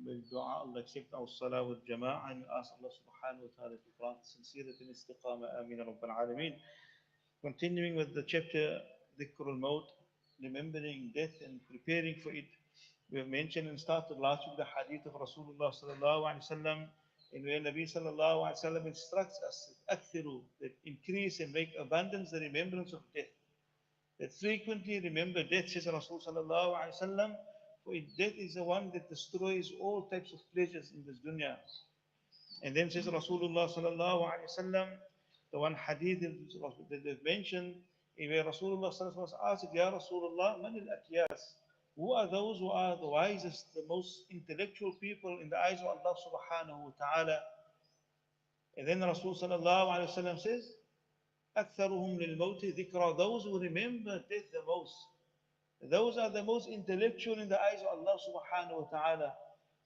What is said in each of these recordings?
with dua. Allah accept our salah with jama'ah, and we ask Allah subhanahu wa ta'ala to grant sincerity and istiqamah. Ameen Rabbil Alameen. Continuing with the chapter Dhikr al-Maut, remembering death and preparing for it. We have mentioned and started last week the hadith of Rasulullah sallallahu alaihi wasallam, in where Nabi sallallahu alaihi wasallam instructs us that increase and make abundance the remembrance of death. That frequently remember death, says Rasul sallallahu alaihi wasallam, for death is the one that destroys all types of pleasures in this dunya. And then says Rasulullah sallallahu alaihi wasallam, the one hadith that they've mentioned, where Rasulullah sallallahu alaihi wasallam was asked, Ya Rasulullah, man al-akyas? Who are those who are the wisest, the most intellectual people in the eyes of Allah subhanahu wa ta'ala? And then Rasul sallallahu alaihi wasallam says, أكثرهم للموت ذكرى, those who remember death the most. Those are the most intellectual in the eyes of Allah subhanahu wa ta'ala.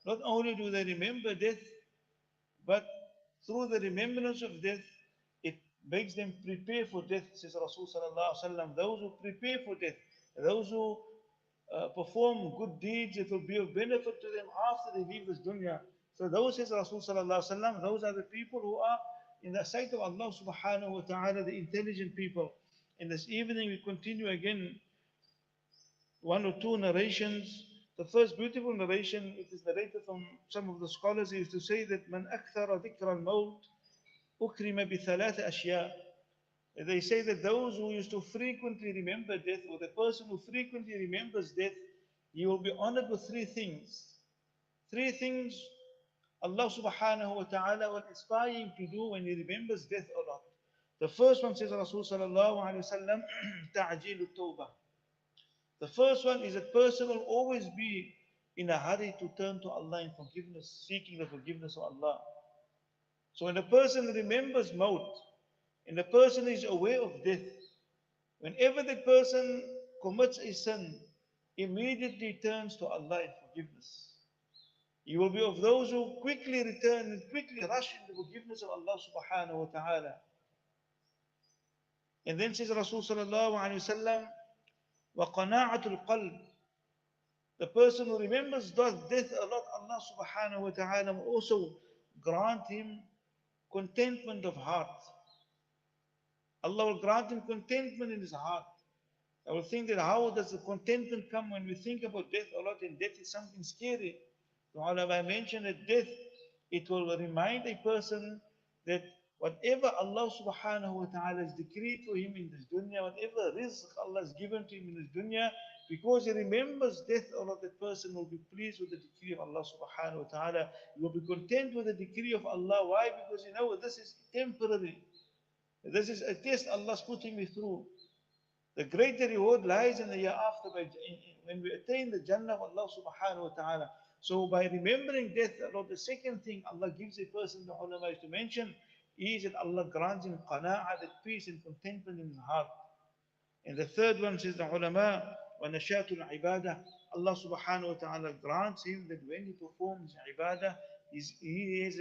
Not only do they remember death, but through the remembrance of death, it makes them prepare for death, says Rasul sallallahu alaihi wasallam. Those who prepare for death, those who perform good deeds, it will be of benefit to them after they leave this dunya. So those, says Rasul sallallahu alaihi wasallam, those are the people who are in the sight of Allah subhanahu wa ta'ala, the intelligent people. In this evening we continue again one or two narrations. The first beautiful narration, it is narrated from some of the scholars, is to say that man akthara dhikra al-maut ukrima bi thalatha ashya. They say that those who used to frequently remember death, or the person who frequently remembers death, he will be honored with three things. Three things Allah subhanahu wa ta'ala will inspire him to do when he remembers death a lot. The first one, says Rasul sallallahu alayhi wa sallam, ta'jilu tawbah. The first one is that person will always be in a hurry to turn to Allah in forgiveness, seeking the forgiveness of Allah. So when a person remembers maut, and the person is aware of death, whenever the person commits a sin, immediately turns to Allah in forgiveness. He will be of those who quickly return and quickly rush in the forgiveness of Allah subhanahu wa ta'ala. And then says Rasul sallallahu alayhi wa sallam, وَقَنَاعَةُ الْقَلْبِ. The person who remembers death a lot, Allah subhanahu wa ta'ala will also grant him contentment of heart. Allah will grant him contentment in his heart. I will think that how does the contentment come when we think about death a lot, and death is something scary. So I mentioned that death, it will remind a person that whatever Allah subhanahu wa ta'ala has decreed for him in this dunya, whatever rizq Allah has given to him in this dunya, because he remembers death a lot, that person will be pleased with the decree of Allah subhanahu wa ta'ala. He will be content with the decree of Allah. Why? Because you know this is temporary. This is a test Allah's putting me through. The greater reward lies in the year after, when we attain the Jannah of Allah subhanahu wa ta'ala. So by remembering death, the second thing Allah gives a person, the ulama is to mention, is that Allah grants him qana'ah, that peace and contentment in his heart. And the third one, says the ulama, وَنَشَاةُ الْعِبَادَةِ, Allah subhanahu wa ta'ala grants him that when he performs ibadah, he has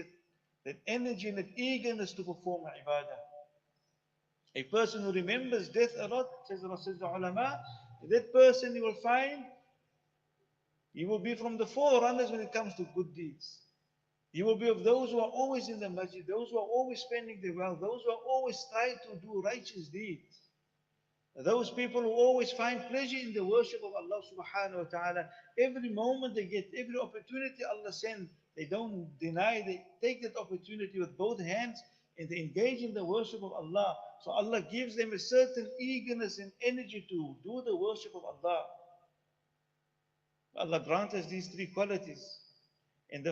that energy and that eagerness to perform ibadah. A person who remembers death a lot, says the ulama, that person you will find, he will be from the forerunners when it comes to good deeds. He will be of those who are always in the masjid, those who are always spending their wealth, those who are always trying to do righteous deeds. Those people who always find pleasure in the worship of Allah subhanahu wa ta'ala. Every moment they get, every opportunity Allah sends, they don't deny, they take that opportunity with both hands and they engage in the worship of Allah. So Allah gives them a certain eagerness and energy to do the worship of Allah. Allah grants us these three qualities. And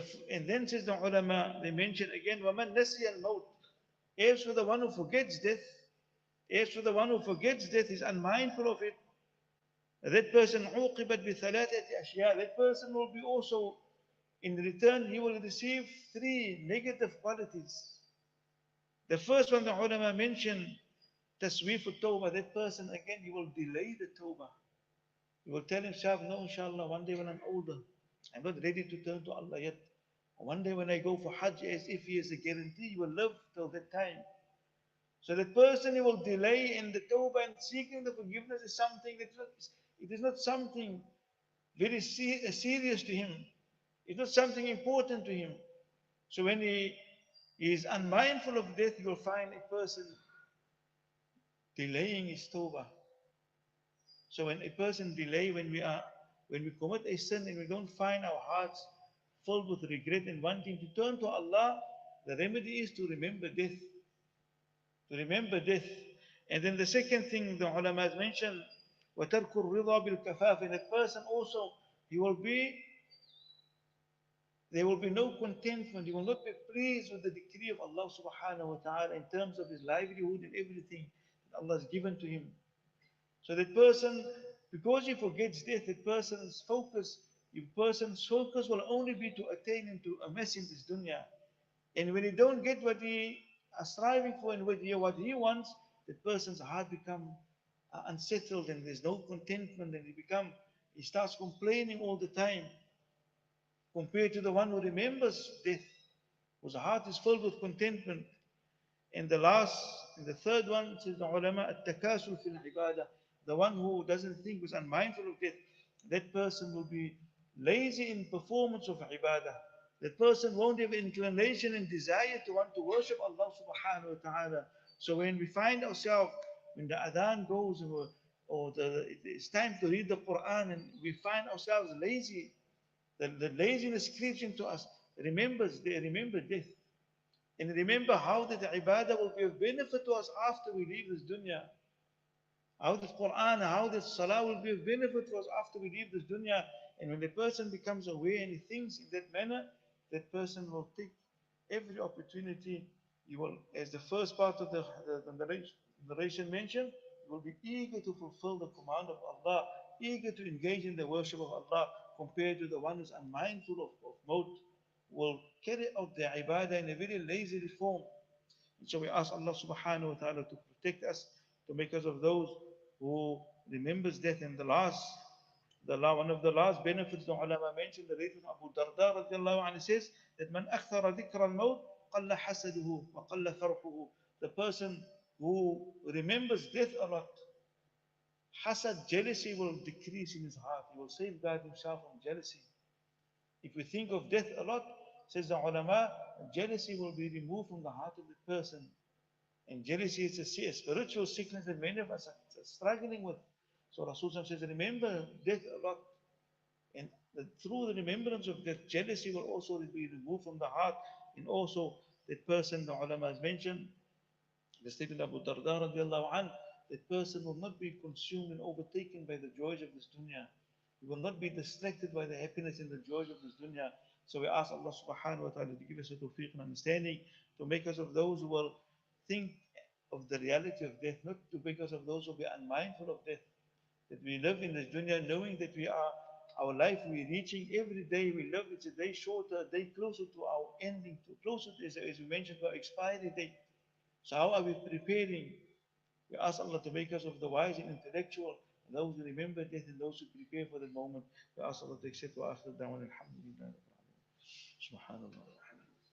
then says the ulama, they mention again, وَمَنْ نَسِيَ الْمَوْتِ. As for the one who forgets death, is unmindful of it, that person عُوقِبَتْ بِثَلَاثَةِ أَشْيَاء. That person will be also, in return, he will receive three negative qualities. The first one the ulama mentioned, tasweef al-tawbah. That person, again, he will delay the tawbah. He will tell himself, no, inshallah, one day when I'm older, I'm not ready to turn to Allah yet. One day when I go for Hajj, as if he has a guarantee, he will live till that time. So that person, he will delay in the tawbah, and seeking the forgiveness is something that it is not something very serious to him. It's not something important to him. So when he is unmindful of death, you will find a person delaying his tawbah. So when a person delay, when we commit a sin and we don't find our hearts filled with regret and wanting to turn to Allah, the remedy is to remember death. To remember death. And then the second thing the ulama has mentioned, وَتَرْكُ الرِّضَى بِالْكَفَافِ. And that person also, he will be, there will be no contentment. He will not be pleased with the decree of Allah subhanahu wa ta'ala in terms of his livelihood and everything that Allah has given to him. So that person, because he forgets death, that person's focus will only be to attain and to amass in this dunya. And when he don't get what he is striving for and what he wants, that person's heart become unsettled and there's no contentment and he starts complaining all the time compared to the one who remembers death, whose heart is filled with contentment. And the third one, says the ulama, at-takasul fil ibadah. The one who doesn't think, who's unmindful of death, that person will be lazy in performance of ibadah. That person won't have inclination and desire to want to worship Allah subhanahu wa ta'ala. So when we find ourselves, when the adhan goes or it's time to read the Quran and we find ourselves lazy, the laziness creeps into us. Remember death. And remember how that the ibadah will be of benefit to us after we leave this dunya. How the Quran, how the salah will be of benefit to us after we leave this dunya. And when the person becomes aware and he thinks in that manner, that person will take every opportunity. He will, as the first part of the narration mentioned, he will be eager to fulfill the command of Allah, eager to engage in the worship of Allah, compared to the one who's unmindful of maut, will carry out their ibadah in a very lazy form. And so we ask Allah subhanahu wa ta'ala to protect us, to make us of those who remembers death. And one of the last benefits the ulama mentioned, the late Abu Darda radiallahu anhu says that man akthara dhikra al-maut qalla hasaduhu wa qalla farhuhu. The person who remembers death a lot, hasad, jealousy will decrease in his heart. He will safeguard himself from jealousy. If we think of death a lot, says the ulama, jealousy will be removed from the heart of the person. And jealousy is a spiritual sickness that many of us are struggling with. So Rasulullah says, remember death a lot. And through the remembrance of death, jealousy will also be removed from the heart. And also, that person, the ulama has mentioned, the statement of Abu Darda radiallahu anh, that person will not be consumed and overtaken by the joys of this dunya. He will not be distracted by the happiness and the joys of this dunya. So we ask Allah subhanahu wa ta'ala to give us a tawfiq and understanding, to make us of those who will think of the reality of death, not to make us of those who will be unmindful of death. That we live in this dunya knowing that our life we're reaching every day we live, it's a day shorter, a day closer to our ending, closer to, as we mentioned, to our expiry date. So how are we preparing? We ask Allah to make us of the wise and intellectual, and those who remember death and those who prepare for the moment. We ask Allah to accept wa akhir da'wan alhamdulillah. Subhanallah.